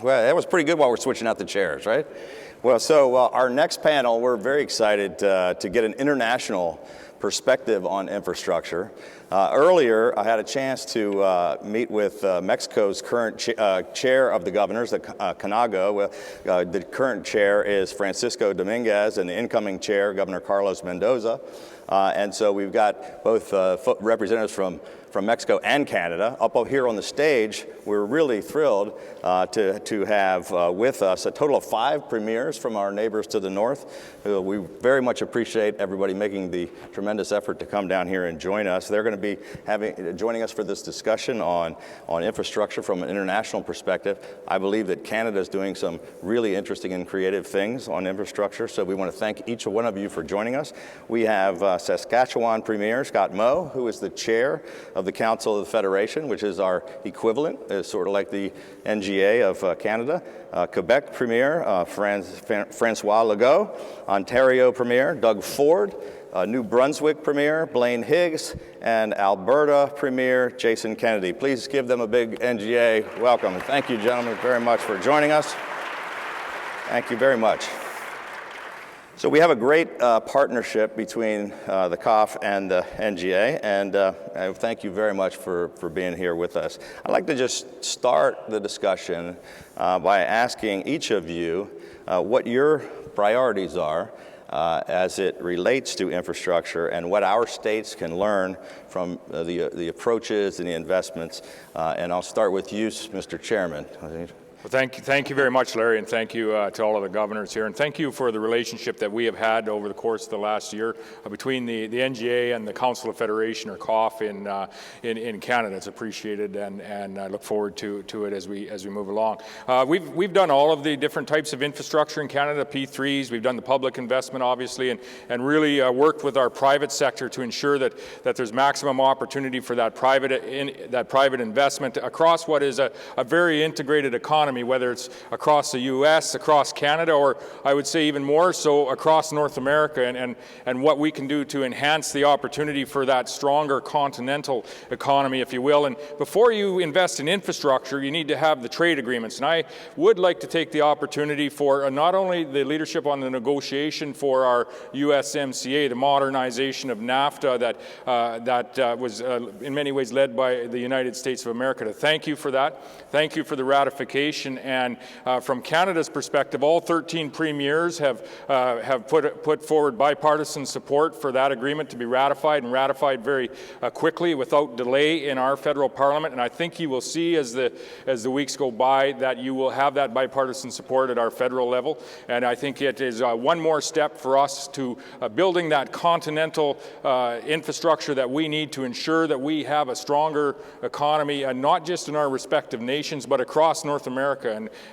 Well, that was pretty good while we're switching out the chairs, right? Well, so our next panel, we're very excited to get an international perspective on infrastructure. Earlier, I had a chance to meet with Mexico's current chair of the governors, the CONAGO. The current chair is Francisco Dominguez, and the incoming chair, Governor Carlos Mendoza. And so we've got both representatives from Mexico and Canada. Up here on the stage, we're really thrilled to have with us a total of 5 premiers from our neighbors to the north. We very much appreciate everybody making the tremendous effort to come down here and join us. They're going to be joining us for this discussion on infrastructure from an international perspective. I believe that Canada is doing some really interesting and creative things on infrastructure, so we want to thank each one of you for joining us. We have Saskatchewan Premier Scott Moe, who is the chair of the Council of the Federation, which is our equivalent, is sort of like the NGA of Canada. Quebec Premier Francois Legault, Ontario Premier Doug Ford, New Brunswick Premier Blaine Higgs, and Alberta Premier Jason Kenney. Please give them a big NGA welcome. And thank you, gentlemen, very much for joining us. Thank you very much. So we have a great partnership between the COF and the NGA, and I thank you very much for being here with us. I'd like to just start the discussion by asking each of you what your priorities are as it relates to infrastructure and what our states can learn from the approaches and the investments. And I'll start with you, Mr. Chairman. Well, thank you very much, Larry, and thank you to all of the governors here, and thank you for the relationship that we have had over the course of the last year between the NGA and the Council of Federation, or COF, in Canada. It's appreciated, and I look forward to it as we move along. We've done all of the different types of infrastructure in Canada, P3s. We've done the public investment, obviously, and really worked with our private sector to ensure that there's maximum opportunity for that private investment across what is a very integrated economy, whether it's across the U.S., across Canada, or I would say even more so across North America, and what we can do to enhance the opportunity for that stronger continental economy, if you will. And before you invest in infrastructure, you need to have the trade agreements. And I would like to take the opportunity for not only the leadership on the negotiation for our USMCA, the modernization of NAFTA that was in many ways led by the United States of America, to thank you for that. Thank you for the ratification. And from Canada's perspective, all 13 premiers have put forward bipartisan support for that agreement to be ratified, and ratified very quickly without delay in our federal parliament. And I think you will see as the weeks go by that you will have that bipartisan support at our federal level. And I think it is one more step for us to building that continental infrastructure that we need to ensure that we have a stronger economy, and not just in our respective nations, but across North America.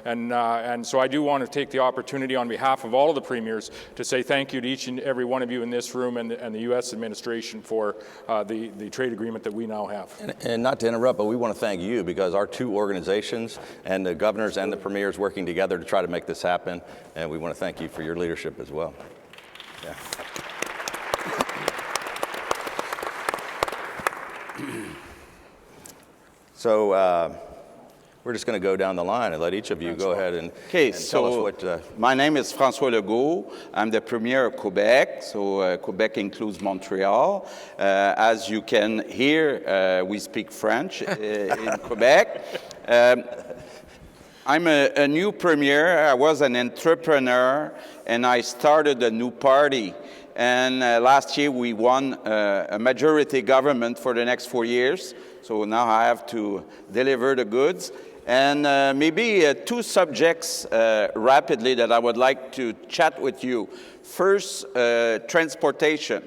And so I do want to take the opportunity on behalf of all of the premiers to say thank you to each and every one of you in this room and the U.S. administration for the trade agreement that we now have. And not to interrupt, but we want to thank you, because our 2 organizations and the governors and the premiers working together to try to make this happen, and we want to thank you for your leadership as well. Yeah. So we're just going to go down the line and let each of you go ahead and tell us what... My name is Francois Legualt. I'm the Premier of Quebec, so Quebec includes Montreal. As you can hear, we speak French in Quebec. I'm a new Premier. I was an entrepreneur, and I started a new party. And last year, we won a majority government for the next 4 years. So now I have to deliver the goods. And maybe 2 subjects rapidly that I would like to chat with you. First, transportation.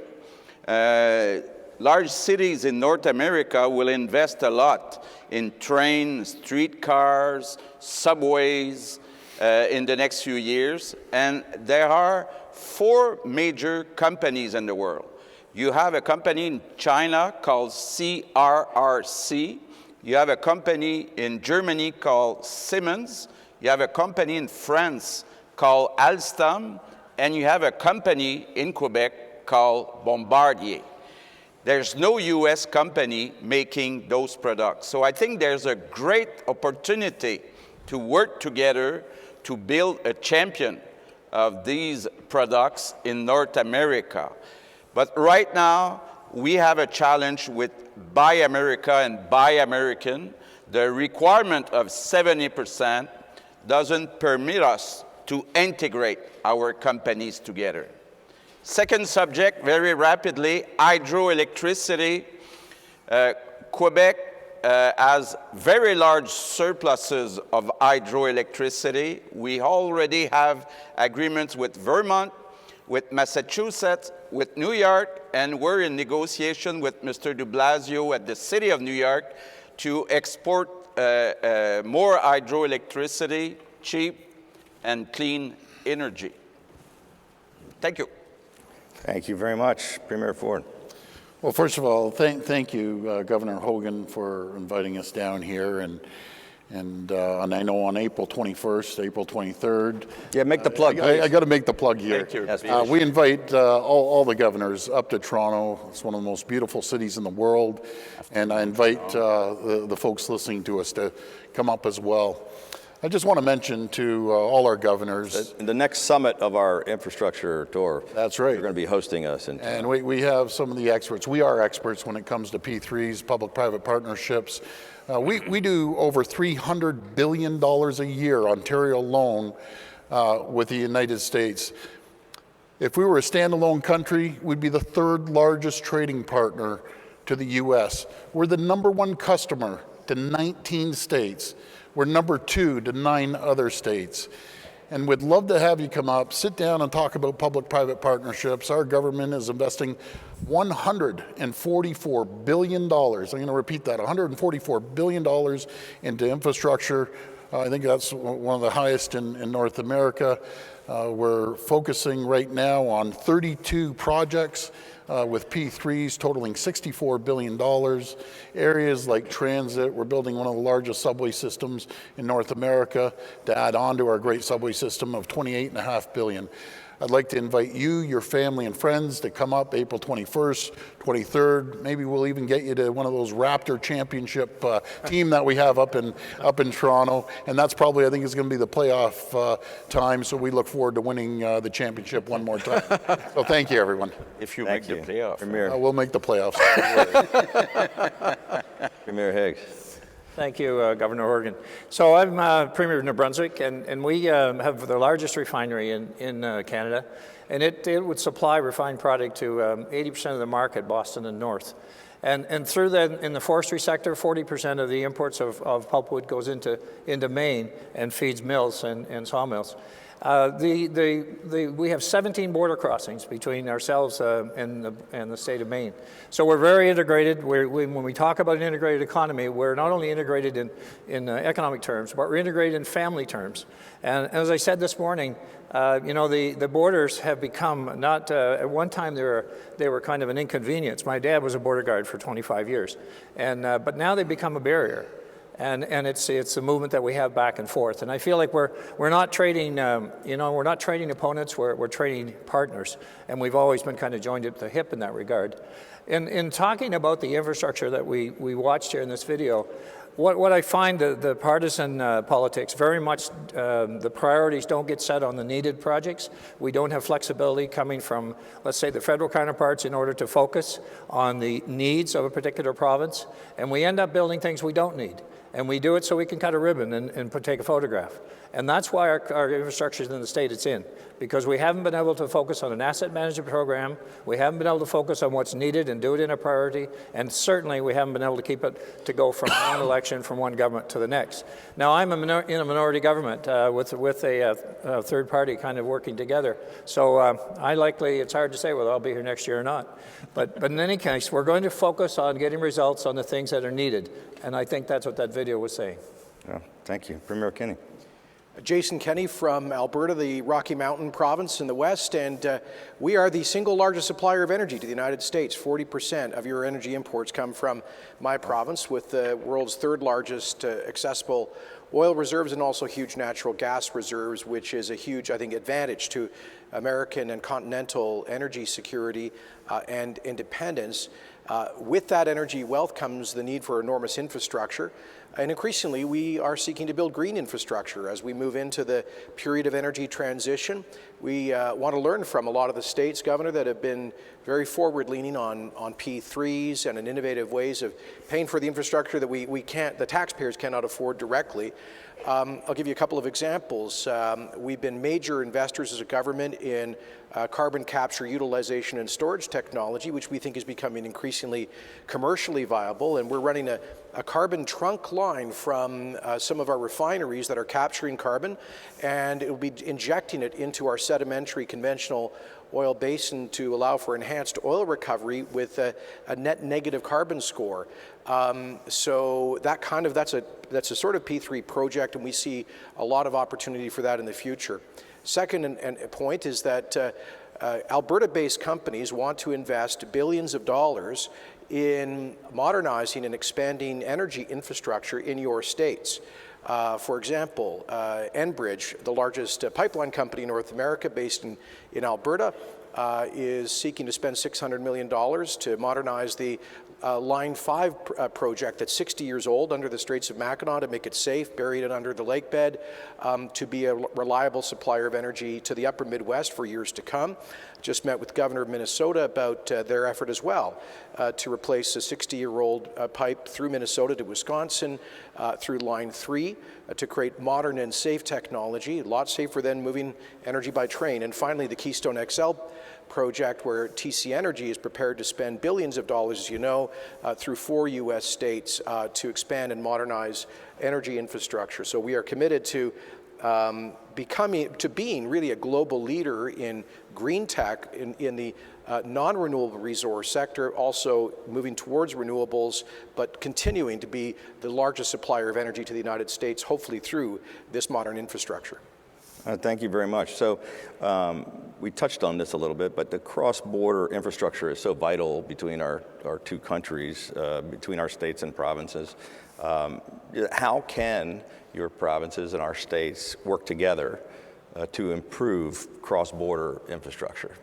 Large cities in North America will invest a lot in trains, streetcars, subways in the next few years. And there are 4 major companies in the world. You have a company in China called CRRC. You have a company in Germany called Siemens. You have a company in France called Alstom. And you have a company in Quebec called Bombardier. There's no U.S. company making those products. So I think there's a great opportunity to work together to build a champion of these products in North America. But right now, we have a challenge with Buy America and Buy American. The requirement of 70% doesn't permit us to integrate our companies together. Second subject, very rapidly, hydroelectricity. Quebec has very large surpluses of hydroelectricity. We already have agreements with Vermont, with Massachusetts, with New York, and we're in negotiation with Mr. de Blasio at the City of New York to export more hydroelectricity, cheap and clean energy. Thank you. Thank you very much, Premier Ford. Well, first of all, thank you, Governor Hogan, for inviting us down here, and I know on April 21st, April 23rd. Yeah, make the plug. I got to make the plug here. Thank you. Yes, We invite all the governors up to Toronto. It's one of the most beautiful cities in the world, and I invite the folks listening to us to come up as well. I just want to mention to all our governors. The next summit of our infrastructure tour. That's right. You're going to be hosting us. And we have some of the experts. We are experts when it comes to P3s, public-private partnerships. We do over $300 billion a year, Ontario alone, with the United States. If we were a standalone country, we'd be the third largest trading partner to the U.S. We're the #1 customer to 19 states. We're #2 to 9 other states. And we'd love to have you come up, sit down and talk about public-private partnerships. Our government is investing $144 billion. I'm going to repeat that, $144 billion into infrastructure. I think that's one of the highest in North America. We're focusing right now on 32 projects with P3s totaling $64 billion. Areas like transit, we're building one of the largest subway systems in North America to add on to our great subway system of $28.5 billion. I'd like to invite you, your family, and friends to come up April 21st, 23rd. Maybe we'll even get you to one of those Raptor Championship team that we have up in Toronto. And that's probably, I think, is going to be the playoff time. So we look forward to winning the championship one more time. So thank you, everyone. If you make the playoff. Premier, We'll make the playoffs. Premier Higgs. Thank you, Governor Hogan. So I'm Premier of New Brunswick, and we have the largest refinery in Canada, and it would supply refined product to 80% of the market, Boston and North. And through that, in the forestry sector, 40% of the imports of pulpwood goes into Maine and feeds mills and sawmills. We have 17 border crossings between ourselves and the state of Maine. So we're very integrated. When we talk about an integrated economy, we're not only integrated in economic terms, but we're integrated in family terms. And as I said this morning, the borders have become not, at one time they were kind of an inconvenience. My dad was a border guard for 25 years, but now they've become a barrier. And it's a movement that we have back and forth. And I feel like we're not trading, we're not trading opponents, we're trading partners. And we've always been kind of joined at the hip in that regard. In talking about the infrastructure that we watched here in this video, what I find the partisan politics, very much the priorities don't get set on the needed projects. We don't have flexibility coming from, let's say, the federal counterparts in order to focus on the needs of a particular province. And we end up building things we don't need. And we do it so we can cut a ribbon and take a photograph. And that's why our infrastructure is in the state it's in, because we haven't been able to focus on an asset management program, we haven't been able to focus on what's needed and do it in a priority, and certainly we haven't been able to keep it to go from one election, from one government to the next. Now, I'm in a minority government with a third party kind of working together, so it's hard to say whether I'll be here next year or not. But in any case, we're going to focus on getting results on the things that are needed, and I think that's what that video was saying. Yeah, thank you. Premier Kenney. Jason Kenney from Alberta, the Rocky Mountain province in the west, and we are the single largest supplier of energy to the United States. 40% of your energy imports come from my province, with the world's third largest accessible oil reserves and also huge natural gas reserves, which is a huge, I think, advantage to American and continental energy security and independence. With that energy wealth comes the need for enormous infrastructure. And increasingly, we are seeking to build green infrastructure as we move into the period of energy transition. We want to learn from a lot of the states, Governor, that have been very forward-leaning on P3s and in innovative ways of paying for the infrastructure that the taxpayers cannot afford directly. I'll give you a couple of examples. We've been major investors as a government in carbon capture, utilization, and storage technology, which we think is becoming increasingly commercially viable. And we're running a carbon trunk line from some of our refineries that are capturing carbon, and it will be injecting it into our sedimentary conventional oil basin to allow for enhanced oil recovery with a net negative carbon score. So that's a sort of P3 project, and we see a lot of opportunity for that in the future. Second and point is that Alberta-based companies want to invest billions of dollars in modernizing and expanding energy infrastructure in your states. For example, Enbridge, the largest pipeline company in North America based in Alberta, is seeking to spend $600 million to modernize the Line 5 project that's 60 years old under the Straits of Mackinac, to make it safe, buried it under the lake bed, to be a reliable supplier of energy to the upper Midwest for years to come. Just met with the Governor of Minnesota about their effort as well to replace a 60-year-old pipe through Minnesota to Wisconsin through Line 3 to create modern and safe technology, a lot safer than moving energy by train. And finally, the Keystone XL project, where TC Energy is prepared to spend billions of dollars, as you know, through 4 U.S. states to expand and modernize energy infrastructure. So we are committed to being really a global leader in green tech in the non-renewable resource sector, also moving towards renewables, but continuing to be the largest supplier of energy to the United States, hopefully through this modern infrastructure. Thank you very much. So we touched on this a little bit, but the cross-border infrastructure is so vital between our two countries, between our states and provinces. How can your provinces and our states work together to improve cross-border infrastructure?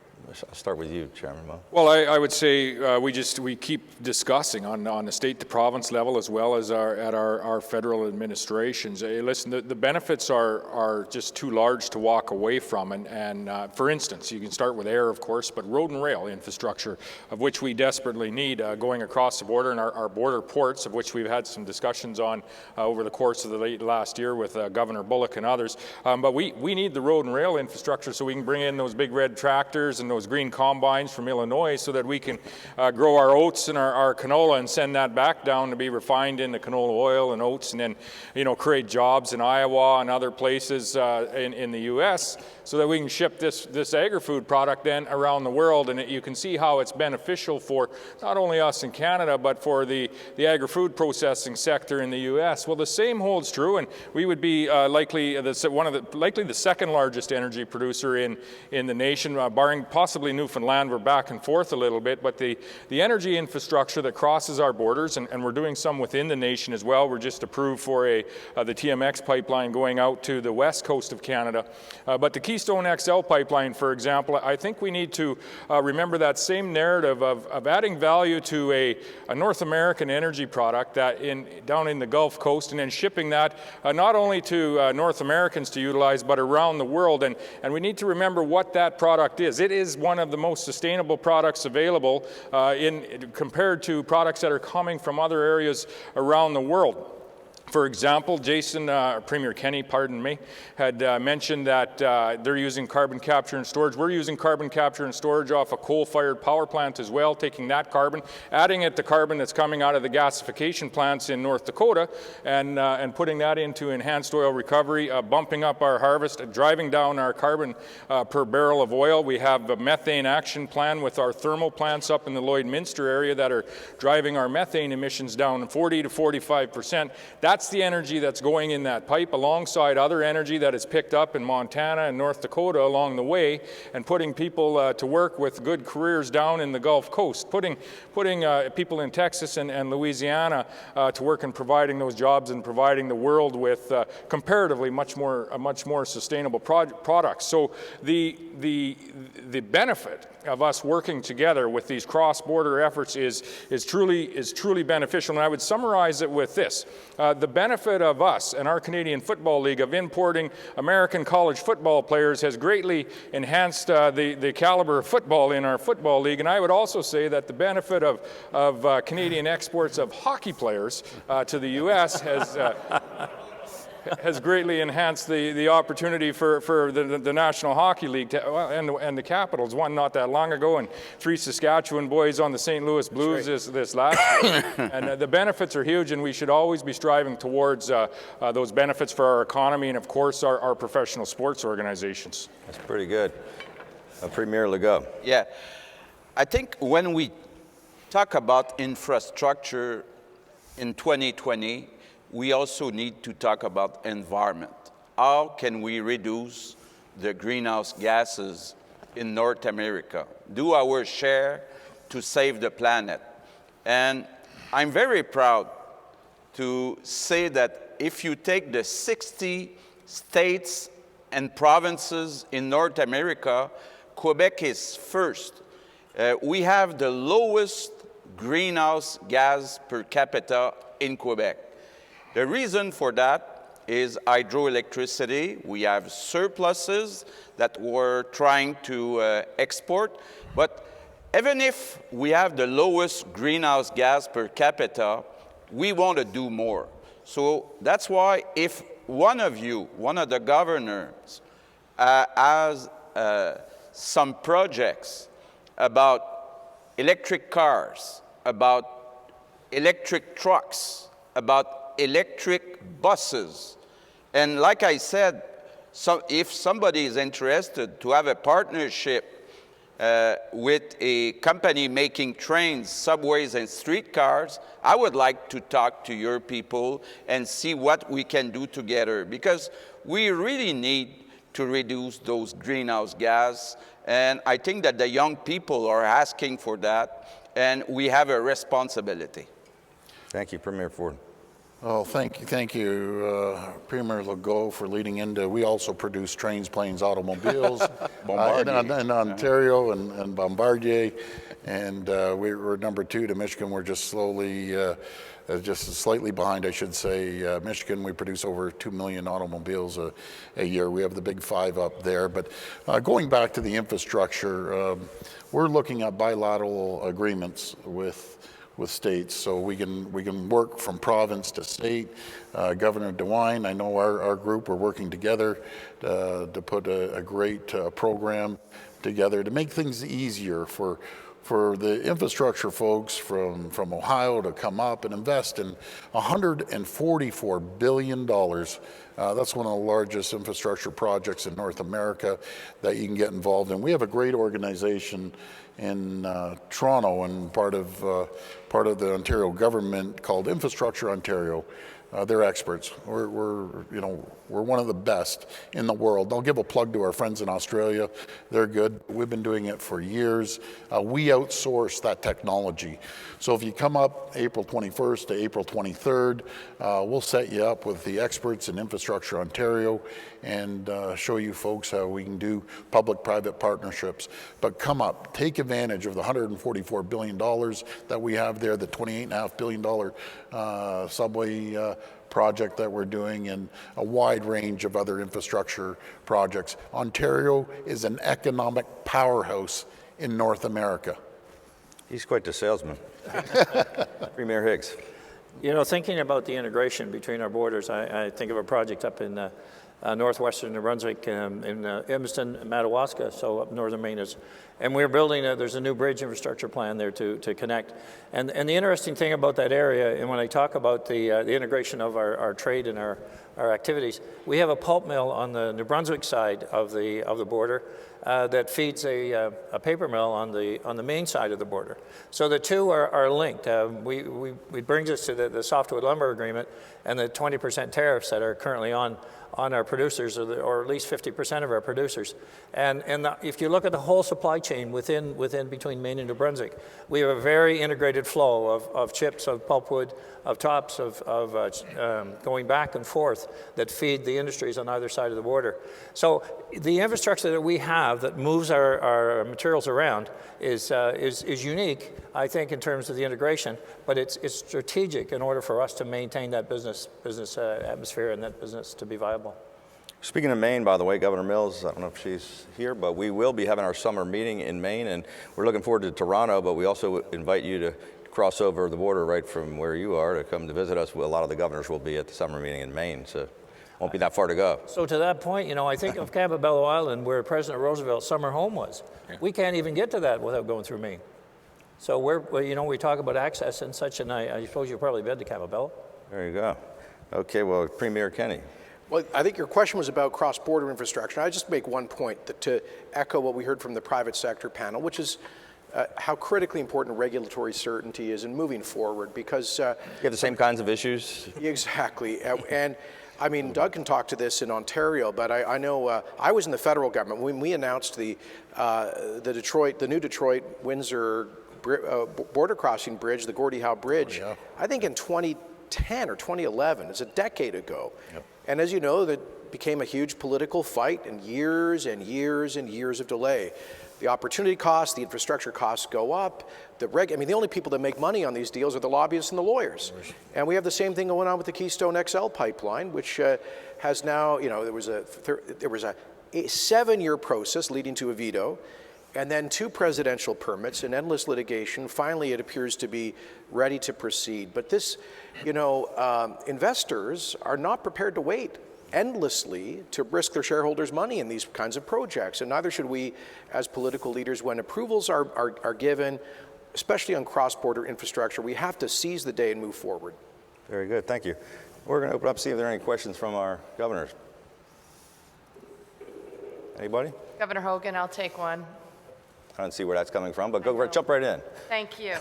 I'll start with you, Chairman Moe. Well, I would say we keep discussing on the state to province level as well as at our federal administrations. Listen, the benefits are just too large to walk away from. And for instance, you can start with air, of course, but road and rail infrastructure, of which we desperately need going across the border, and our border ports, of which we've had some discussions on over the course of the late last year with Governor Bullock and others. But we need the road and rail infrastructure so we can bring in those big red tractors and those green combines from Illinois so that we can grow our oats and our canola and send that back down to be refined into canola oil and oats, and then create jobs in Iowa and other places in the U.S. so that we can ship this agri-food product then around the world. And you can see how it's beneficial for not only us in Canada but for the agri-food processing sector in the U.S. Well, the same holds true, and we would be likely the second largest energy producer in the nation, barring possibly Newfoundland. We're back and forth a little bit, but the energy infrastructure that crosses our borders, and we're doing some within the nation as well. We're just approved for the TMX pipeline going out to the west coast of Canada. But the Keystone XL pipeline, for example, I think we need to remember that same narrative of adding value to a North American energy product down in the Gulf Coast, and then shipping that not only to North Americans to utilize, but around the world. And we need to remember what that product is. It is one of the most sustainable products available compared to products that are coming from other areas around the world. For example, Premier Kenney, had mentioned that they're using carbon capture and storage. We're using carbon capture and storage off a coal-fired power plant as well, taking that carbon, adding it to carbon that's coming out of the gasification plants in North Dakota, and putting that into enhanced oil recovery, bumping up our harvest, driving down our carbon per barrel of oil. We have a methane action plan with our thermal plants up in the Lloydminster area that are driving our methane emissions down 40 to 45%. That's That's the energy that's going in that pipe alongside other energy that is picked up in Montana and North Dakota along the way, and putting people to work with good careers down in the Gulf Coast, putting people in Texas and Louisiana to work in providing those jobs and providing the world with comparatively much more sustainable products. So the benefit of us working together with these cross-border efforts is truly beneficial. And I would summarize it with this. The benefit of us and our Canadian Football League of importing American college football players has greatly enhanced the caliber of football in our football league. And I would also say that the benefit of Canadian exports of hockey players to the U.S. has greatly enhanced the opportunity for the National Hockey League and the Capitals. Won not that long ago, and 3 Saskatchewan boys on the St. Louis Blues this last year. And the benefits are huge, and we should always be striving towards those benefits for our economy and, of course, our professional sports organizations. That's pretty good. Premier Legault. Yeah. I think when we talk about infrastructure in 2020, we also need to talk about environment. How can we reduce the greenhouse gases in North America? Do our share to save the planet. And I'm very proud to say that if you take the 60 states and provinces in North America, Quebec is first. We have the lowest greenhouse gas per capita in Quebec. The reason for that is hydroelectricity. We have surpluses that we're trying to export. But even if we have the lowest greenhouse gas per capita, we want to do more. So that's why if one of the governors, has some projects about electric cars, about electric trucks, about electric buses. And like I said, if somebody is interested to have a partnership with a company making trains, subways, and streetcars, I would like to talk to your people and see what we can do together, because we really need to reduce those greenhouse gas. And I think that the young people are asking for that, and we have a responsibility. Thank you, Premier Ford. Oh, thank you, Premier Legault, for leading into. We also produce trains, planes, automobiles in Ontario and Bombardier, and we're number 2 to Michigan. We're just slowly, just slightly behind, I should say. Michigan, we produce over 2 million automobiles a year. We have the big 5 up there. But going back to the infrastructure, we're looking at bilateral agreements with states, so we can work from province to state. Governor DeWine, I know our group, we're working together to put a great program together to make things easier for the infrastructure folks from Ohio to come up and invest in $144 billion. That's one of the largest infrastructure projects in North America that you can get involved in. We have a great organization in Toronto, and part of the Ontario government called Infrastructure Ontario. They're experts. We're one of the best in the world. I'll give a plug to our friends in Australia. They're good. We've been doing it for years. We outsource that technology. So if you come up April 21st to April 23rd, we'll set you up with the experts in Infrastructure Ontario and show you folks how we can do public-private partnerships. But come up, take advantage of the $144 billion that we have there, the $28.5 billion subway project that we're doing, and a wide range of other infrastructure projects. Ontario is an economic powerhouse in North America. He's quite the salesman. Premier Higgs. You know, thinking about the integration between our borders, I think of a project up in northwestern New Brunswick, in Evanston, Madawaska, so up northern Maine is, and we're building, there's a new bridge infrastructure plan there to connect. And the interesting thing about that area, and when I talk about the integration of our trade and our our activities. We have a pulp mill on the New Brunswick side of the border that feeds a paper mill on the Maine side of the border. So the two are linked. It brings us to the softwood lumber agreement and the 20% tariffs that are currently on our producers, or at least 50% of our producers. And if you look at the whole supply chain between Maine and New Brunswick, we have a very integrated flow of chips, of pulpwood, of tops, of going back and forth that feed the industries on either side of the border. So the infrastructure that we have that moves our materials around is unique, I think, in terms of the integration, but it's strategic in order for us to maintain that business atmosphere and that business to be viable. Speaking of Maine, by the way, Governor Mills, I don't know if she's here, but we will be having our summer meeting in Maine, and we're looking forward to Toronto, but we also invite you to cross over the border right from where you are to come to visit us. A lot of the governors will be at the summer meeting in Maine, so it won't be that far to go. So to that point, I think of Campobello Island, where President Roosevelt's summer home was. Yeah. We can't even get to that without going through Maine. So we talk about access and such, and I suppose you've probably been to Campobello. There you go. Okay, well, Premier Kenney. Well, I think your question was about cross-border infrastructure. I just make one point to echo what we heard from the private sector panel, which is how critically important regulatory certainty is in moving forward, because... you have the same kinds of issues? Exactly. And I mean, Doug can talk to this in Ontario, but I know I was in the federal government when we announced the new Detroit-Windsor border crossing bridge, the Gordie Howe Bridge, I think in 2010 or 2011. It's a decade ago. Yep. And as you know, that became a huge political fight and years and years and years of delay. The opportunity costs, the infrastructure costs go up. The only people that make money on these deals are the lobbyists and the lawyers. And we have the same thing going on with the Keystone XL pipeline, which has now, there was a 7-year process leading to a veto, and then 2 presidential permits and endless litigation. Finally, it appears to be ready to proceed. But this, investors are not prepared to wait endlessly to risk their shareholders' money in these kinds of projects, and neither should we as political leaders. When approvals are given, especially on cross-border infrastructure, we have to seize the day and move forward. Very good, thank you. We're going to open up, see if there are any questions from our governors. Anybody? Governor Hogan, I'll take one. I don't see where that's coming from, but jump right in. Thank you.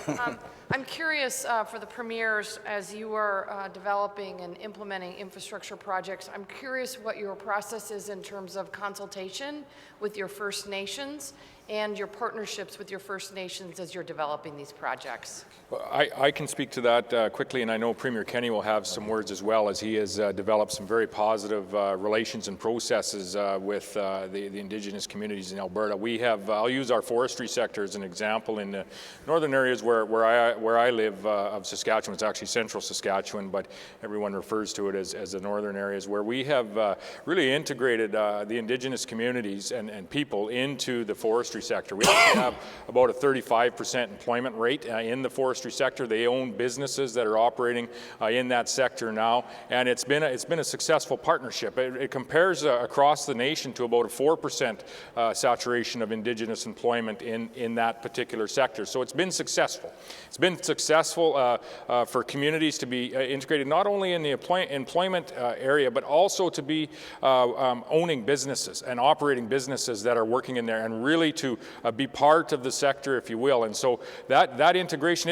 I'm curious for the premiers, as you are developing and implementing infrastructure projects, I'm curious what your process is in terms of consultation with your First Nations and your partnerships with your First Nations as you're developing these projects. Well, I can speak to that quickly, and I know Premier Kenney will have some words as well, as he has developed some very positive relations and processes with the Indigenous communities in Alberta. We have, I'll use our forestry sector as an example. In the northern areas where I live of Saskatchewan, it's actually central Saskatchewan, but everyone refers to it as the northern areas, where we have really integrated the Indigenous communities and people into the forestry sector. We actually have about a 35% employment rate in the forestry sector. They own businesses that are operating in that sector now, and it's been a successful partnership. It compares across the nation to about a 4% saturation of Indigenous employment in that particular sector. So it's been successful. It's been successful for communities to be integrated not only in the employment area, but also to be owning businesses and operating businesses that are working in there, and really to be part of the sector, if you will. And so that integration,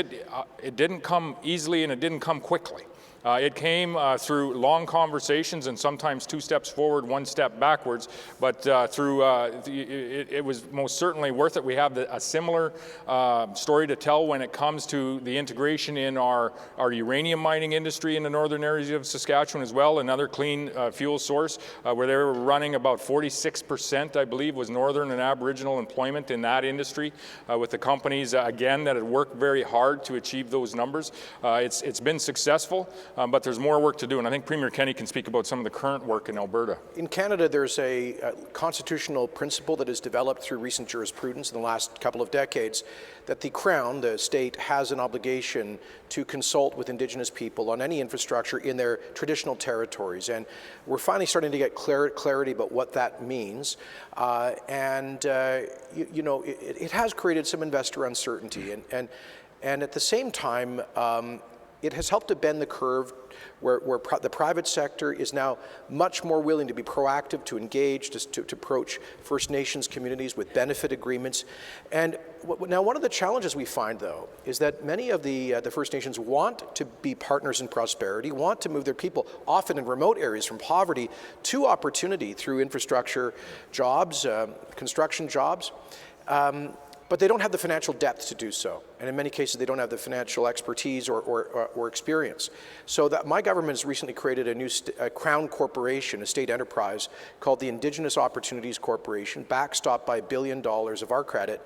it didn't come easily and it didn't come quickly. It came through long conversations and sometimes 2 steps forward, 1 step backwards, but it was most certainly worth it. We have a similar story to tell when it comes to the integration in our uranium mining industry in the northern areas of Saskatchewan as well, another clean fuel source, where they were running about 46%, I believe, was northern and Aboriginal employment in that industry, with the companies, again, that had worked very hard to achieve those numbers. It's been successful. But there's more work to do, and I think Premier Kenney can speak about some of the current work in Alberta. In Canada, there's a constitutional principle that has developed through recent jurisprudence in the last couple of decades, that the Crown, the state, has an obligation to consult with Indigenous people on any infrastructure in their traditional territories. And we're finally starting to get clarity about what that means. It has created some investor uncertainty. And at the same time, it has helped to bend the curve where the private sector is now much more willing to be proactive, to engage, to approach First Nations communities with benefit agreements. And now one of the challenges we find, though, is that many of the First Nations want to be partners in prosperity, want to move their people, often in remote areas, from poverty to opportunity through infrastructure jobs, construction jobs. But they don't have the financial depth to do so. And in many cases, they don't have the financial expertise or experience. So that my government has recently created a new crown corporation, a state enterprise, called the Indigenous Opportunities Corporation, backstopped by $1 billion of our credit,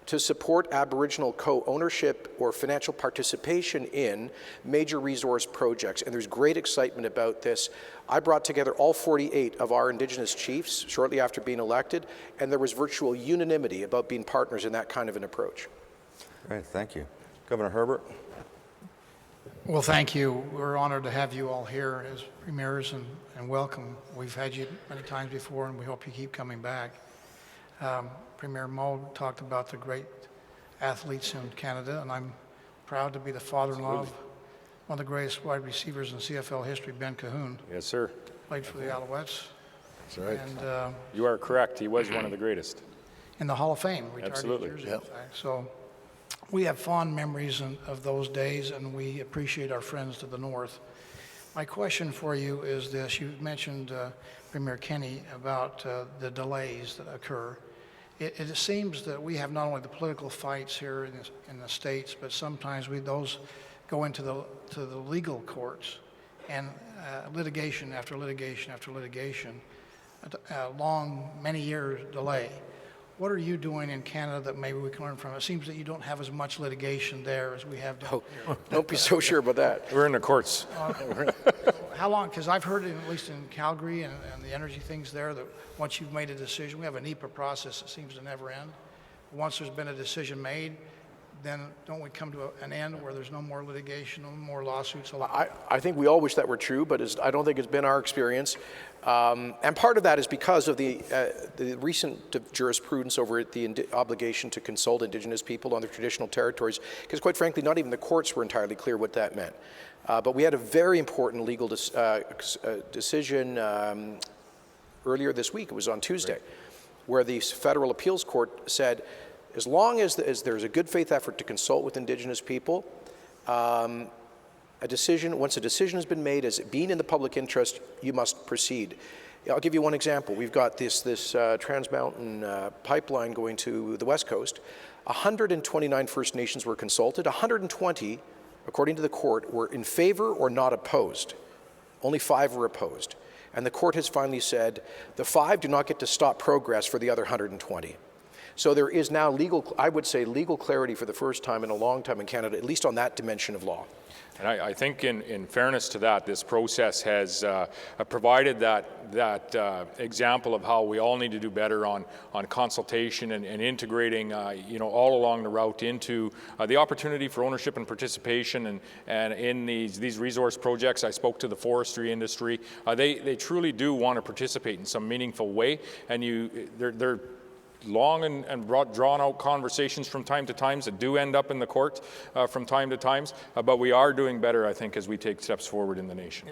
to support Aboriginal co-ownership or financial participation in major resource projects. And there's great excitement about this. I brought together all 48 of our Indigenous chiefs shortly after being elected, and there was virtual unanimity about being partners in that kind of an approach. Great, thank you. Governor Herbert? Well, thank you. We're honored to have you all here as premiers, and welcome. We've had you many times before, and we hope you keep coming back. Premier Moe talked about the great athletes in Canada, and I'm proud to be the father-in-law of one of the greatest wide receivers in CFL history, Ben Cahoon. Yes, sir. Played for the Alouettes. That's right. And You are correct. He was one of the greatest. in the Hall of Fame, retired Absolutely. in Jersey, in fact. So we have fond memories of those days, and we appreciate our friends to the north. My question for you is this. You mentioned, Premier Kenney, about the delays that occur. It seems that we have not only the political fights here in the States, but sometimes those go into the legal courts, and litigation after litigation after litigation, a long, many years delay. What are you doing in Canada that maybe we can learn from? It seems that you don't have as much litigation there as we have down here. Don't be so sure about that. We're in the courts. How long, because I've heard, at least in Calgary and the energy things there, that once you've made a decision, we have a NEPA process that seems to never end. Once there's been a decision made, then don't we come to an end where there's no more litigation, no more lawsuits? I think we all wish that were true, but I don't think it's been our experience. And part of that is because of the recent jurisprudence over the obligation to consult Indigenous people on their traditional territories, because quite frankly, not even the courts were entirely clear what that meant. But we had a very important legal decision earlier this week, it was on Tuesday, where the Federal Appeals Court said, as long as there's a good faith effort to consult with Indigenous people, once a decision has been made as being in the public interest, you must proceed. I'll give you one example. We've got this Trans Mountain pipeline going to the West Coast. 129 First Nations were consulted. 120, according to the court, were in favor or not opposed. Only 5 were opposed. And the court has finally said the 5 do not get to stop progress for the other 120. So there is now I would say legal clarity for the first time in a long time in Canada, at least on that dimension of law. And I think in fairness to that, this process has provided that example of how we all need to do better on consultation and integrating, all along the route into the opportunity for ownership and participation. And in these resource projects, I spoke to the forestry industry. They truly do want to participate in some meaningful way, and they're long and drawn-out conversations from time to time that do end up in the court from time to time, but we are doing better, I think, as we take steps forward in the nation.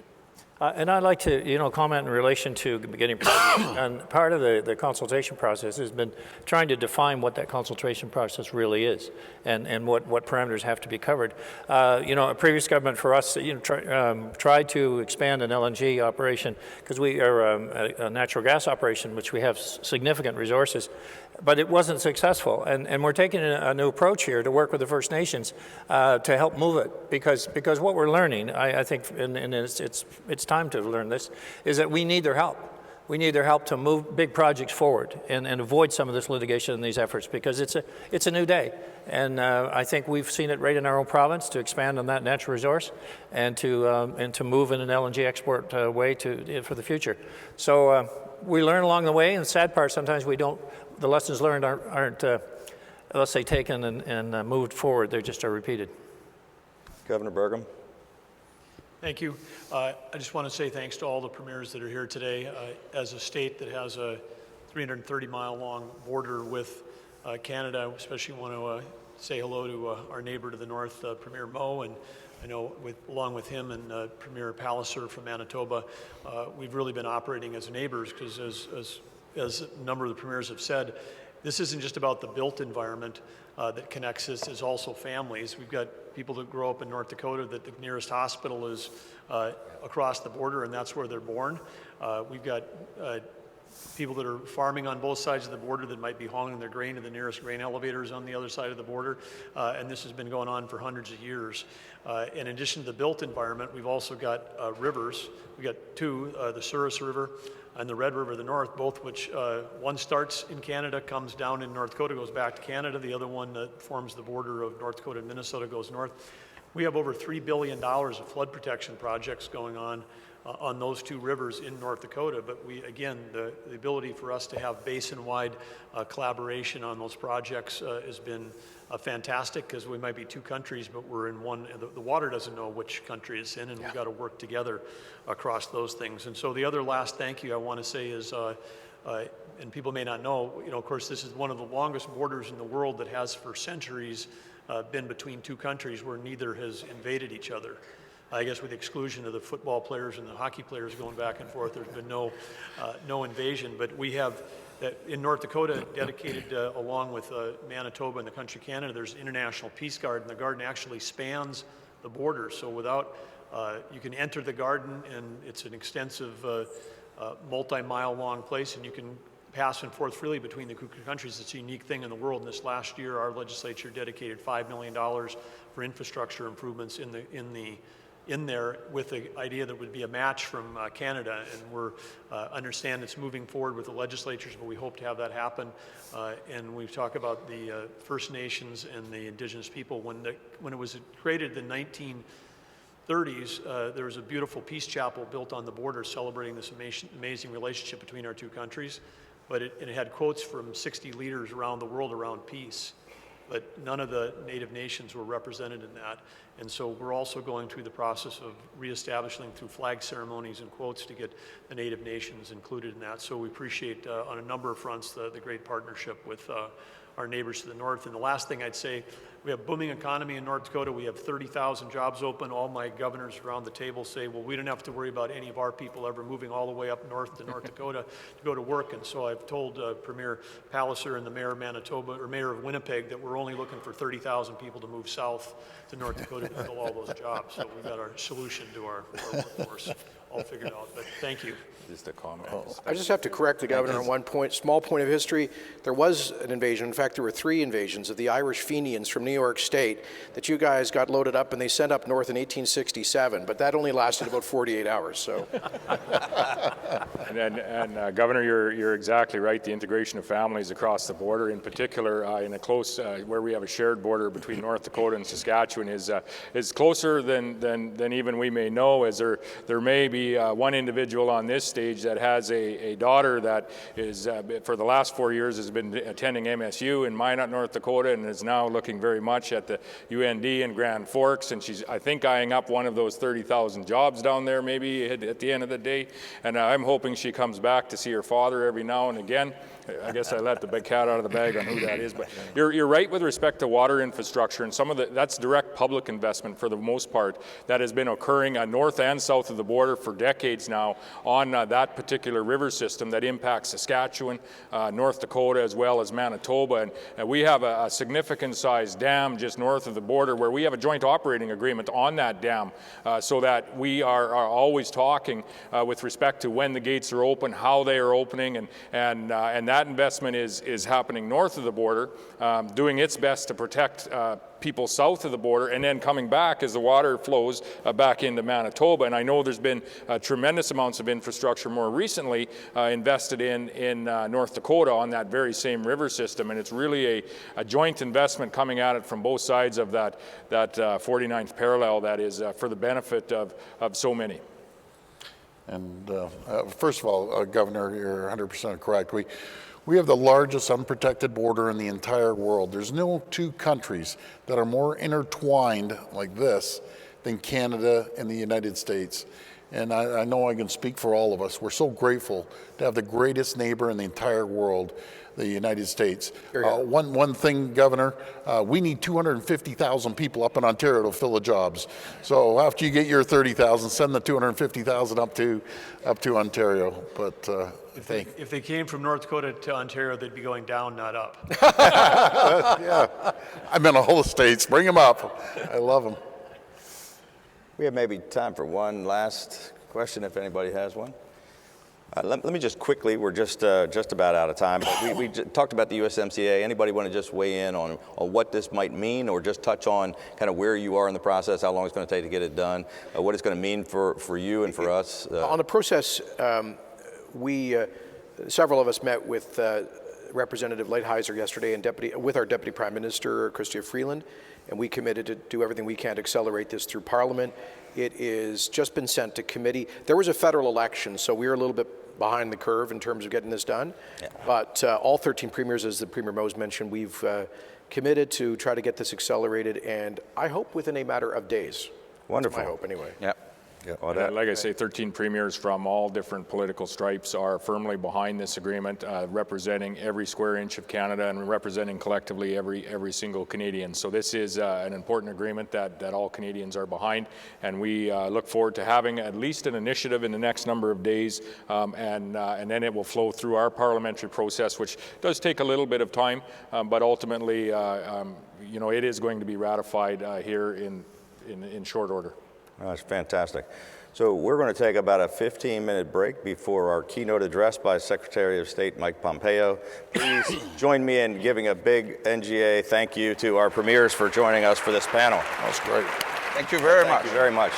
And I'd like to, comment in relation to getting projects. And part of the consultation process has been trying to define what that consultation process really is, and what parameters have to be covered. A previous government for us, tried to expand an LNG operation because we are a natural gas operation, which we have significant resources, but it wasn't successful. And we're taking a new approach here to work with the First Nations to help move it, because what we're learning, I think, and it's time to learn this, is that we need their help. We need their help to move big projects forward and avoid some of this litigation and these efforts, because it's a new day. And I think we've seen it right in our own province to expand on that natural resource and to move in an LNG export way for the future. So we learn along the way, and the sad part, sometimes the lessons learned aren't let's say, taken and moved forward. They just are repeated. Governor Burgum. Thank you. I just want to say thanks to all the premiers that are here today. As a state that has a 330-mile-long border with Canada, I especially want to say hello to our neighbor to the north, Premier Moe, and I know along with him and Premier Palliser from Manitoba, we've really been operating as neighbors because as a number of the premiers have said, this isn't just about the built environment that connects us, it's also families. We've got people that grow up in North Dakota that the nearest hospital is across the border, and that's where they're born. We've got people that are farming on both sides of the border that might be hauling their grain to the nearest grain elevators on the other side of the border, and this has been going on for hundreds of years. In addition to the built environment, we've also got rivers. We've got two, the Souris River and the Red River of the North, both which, one starts in Canada, comes down in North Dakota, goes back to Canada. The other one that forms the border of North Dakota and Minnesota goes north. We have over $3 billion of flood protection projects going on those two rivers in North Dakota, but again, the ability for us to have basin-wide collaboration on those projects has been fantastic, because we might be two countries, but we're in one. The water doesn't know which country it's in, and we've got to work together across those things. And so the other last thank you I want to say is, and people may not know, of course, this is one of the longest borders in the world that has for centuries been between two countries where neither has invaded each other. I guess with the exclusion of the football players and the hockey players going back and forth, there's been no invasion. But we have, in North Dakota, dedicated along with Manitoba and the country Canada, there's International Peace Garden. The garden actually spans the border. So you can enter the garden, and it's an extensive multi-mile long place, and you can pass and forth freely between the two countries. It's a unique thing in the world. And this last year, our legislature dedicated $5 million for infrastructure improvements in there with the idea that would be a match from Canada, and we're understand it's moving forward with the legislatures, but we hope to have that happen. And we've talked about the First Nations and the Indigenous people. When it was created in the 1930s, there was a beautiful peace chapel built on the border celebrating this amazing relationship between our two countries, but it had quotes from 60 leaders around the world around peace. But none of the Native nations were represented in that. And so we're also going through the process of reestablishing through flag ceremonies and quotes to get the Native nations included in that. So we appreciate on a number of fronts the great partnership with our neighbors to the north. And the last thing I'd say, we have a booming economy in North Dakota. We have 30,000 jobs open. All my governors around the table say, well, we don't have to worry about any of our people ever moving all the way up north to North Dakota to go to work. And so I've told Premier Palliser and the mayor of Manitoba, or mayor of Winnipeg, that we're only looking for 30,000 people to move south to North Dakota to fill all those jobs. So we've got our solution to our workforce all figured out. But thank you. Just a comment. I just have to correct the governor on one point, small point of history. There was an invasion. In fact, there were 3 invasions of the Irish Fenians from New York State that you guys got loaded up and they sent up north in 1867, but that only lasted about 48 hours. So, and Governor, you're exactly right. The integration of families across the border, in particular in a close where we have a shared border between North Dakota and Saskatchewan, is closer than even we may know. As there may be one individual on this stage that has a daughter that is for the last 4 years has been attending MSU in Minot, North Dakota, and is now looking very much at the UND in Grand Forks, and she's, I think, eyeing up one of those 30,000 jobs down there maybe at the end of the day. And I'm hoping she comes back to see her father every now and again. I guess I let the big cat out of the bag on who that is, but you're right with respect to water infrastructure, and that's direct public investment for the most part that has been occurring north and south of the border for decades now on that particular river system that impacts Saskatchewan, North Dakota, as well as Manitoba. And we have a significant sized dam just north of the border where we have a joint operating agreement on that dam, so that we are always talking with respect to when the gates are open, how they are opening, and that investment is happening north of the border, doing its best to protect people south of the border, and then coming back as the water flows back into Manitoba. And I know there's been tremendous amounts of infrastructure more recently invested in North Dakota on that very same river system, and it's really a joint investment coming at it from both sides of that 49th parallel that is for the benefit of so many. And first of all, Governor, you're 100% correct. We have the largest unprotected border in the entire world. There's no two countries that are more intertwined like this than Canada and the United States. And I know I can speak for all of us. We're so grateful to have the greatest neighbor in the entire world, the United States. One thing, Governor, we need 250,000 people up in Ontario to fill the jobs. So after you get your 30,000, send the 250,000 up to Ontario. But If they came from North Dakota to Ontario, they'd be going down, not up. yeah, I meant all the states. Bring them up. I love them. We have maybe time for one last question, if anybody has one. Let me just quickly, we're just about out of time, but we talked about the USMCA. Anybody want to just weigh in on what this might mean, or just touch on kind of where you are in the process, how long it's going to take to get it done, what it's going to mean for you and for us? On the process, several of us met with Representative Lighthizer yesterday and with our Deputy Prime Minister, Chrystia Freeland, and we committed to do everything we can to accelerate this through Parliament. It is just been sent to committee. There was a federal election, so we were a little bit behind the curve in terms of getting this done. Yeah. But all 13 premiers, as the Premier Moe's mentioned, we've committed to try to get this accelerated, and I hope within a matter of days. Wonderful. I hope, anyway. Yeah. Well, like I say, 13 premiers from all different political stripes are firmly behind this agreement, representing every square inch of Canada and representing collectively every single Canadian. So this is an important agreement that all Canadians are behind, and we look forward to having at least an initiative in the next number of days, and then it will flow through our parliamentary process, which does take a little bit of time, but ultimately, it is going to be ratified here in short order. Oh, that's fantastic. So we're going to take about a 15-minute break before our keynote address by Secretary of State Mike Pompeo. Please join me in giving a big NGA thank you to our premiers for joining us for this panel. That was great. Thank you very much. Thank you very much.